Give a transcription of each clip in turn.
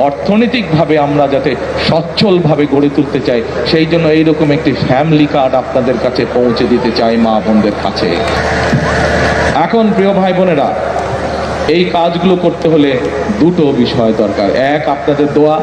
অর্থনৈতিকভাবে আমরা যাতে সচ্ছলভাবে গড়ে তুলতে চাই, সেই জন্য এইরকম একটি ফ্যামিলি কার্ড আপনাদের কাছে পৌঁছে দিতে চাই মা বোনদের কাছে। এখন প্রিয় ভাই বোনেরা, এই কাজগুলো করতে হলে দুটো বিষয় দরকার। এক, আপনাদের দোয়া,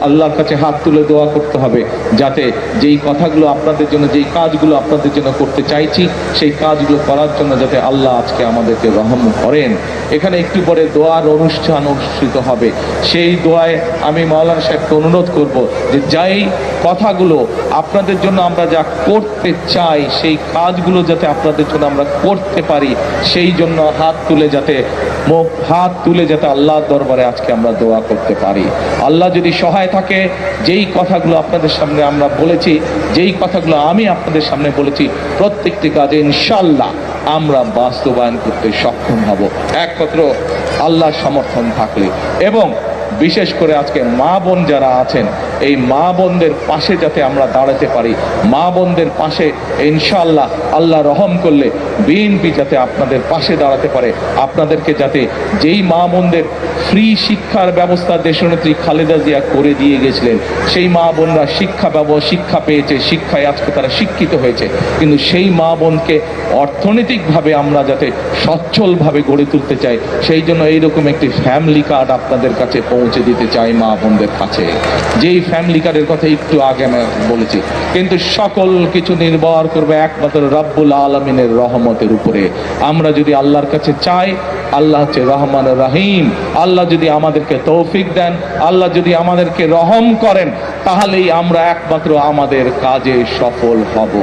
আল্লাহর কাছে হাত তুলে দোয়া করতে হবে যাতে যেই কথাগুলো আপনাদের জন্য, যেই কাজগুলো আপনাদের জন্য করতে চাইছি, সেই কাজগুলো করার জন্য যাতে আল্লাহ আজকে আমাদেরকে রহম করেন। এখানে একটু পরে দোয়ার অনুষ্ঠান অনুষ্ঠিত হবে। সেই দোয়ায় আমি মাওলানা সাহেবকে অনুরোধ করব যে যেই কথাগুলো আপনাদের জন্য আমরা যা করতে চাই, সেই কাজগুলো যাতে আপনাদের জন্য আমরা করতে পারি, সেই জন্য হাত তুলে যাতে আল্লাহর দরবারে আজকে আমরা দোয়া করতে পারি। আল্লাহ যদি সহায় থাকে, যেই কথাগুলো আপনাদের সামনে আমরা বলেছি, যেই কথাগুলো আমি আপনাদের সামনে বলেছি, প্রত্যেকটি কাজে ইনশাআল্লাহ আমরা বাস্তবায়ন করতে সক্ষম হব একমাত্র আল্লাহর সমর্থন থাকলে। এবং বিশেষ করে আজকে মা বোন যারা আছেন, এই মা বোনদের পাশে যাতে আমরা দাঁড়াতে পারি, মা বোনদের পাশে ইনশাআল্লাহ আল্লাহ রহম করলে বিএনপি যাতে আপনাদের পাশে দাঁড়াতে পারে, আপনাদেরকে যাতে যেই মা বোনদের ফ্রি শিক্ষার ব্যবস্থা দেশনেত্রী খালেদা জিয়া করে দিয়ে গেছিলেন, সেই মা বোনরা শিক্ষা পেয়েছে, শিক্ষায় আজকে তারা শিক্ষিত হয়েছে, কিন্তু সেই মা বোনকে অর্থনৈতিকভাবে আমরা যাতে সচ্ছলভাবে গড়ে তুলতে চাই, সেই জন্য এইরকম একটি ফ্যামিলি কার্ড আপনাদের কাছে পৌঁছে দিতে চাই মা বোনদের কাছে। যেই ফ্যামিলি কার্ডের কথা একটু আগে আমি বলেছি, কিন্তু সকল কিছু নির্ভর করবে একমাত্র রব্বুল আলামিনের রহমতের উপরে। আমরা যদি আল্লাহর কাছে চাই, আল্লাহ হচ্ছে রহমান রহিম, আল্লাহ যদি আমাদেরকে তৌফিক দেন, আল্লাহ যদি আমাদেরকে রহম করেন, তাহলেই আমরা একমাত্র আমাদের কাজে সফল হব।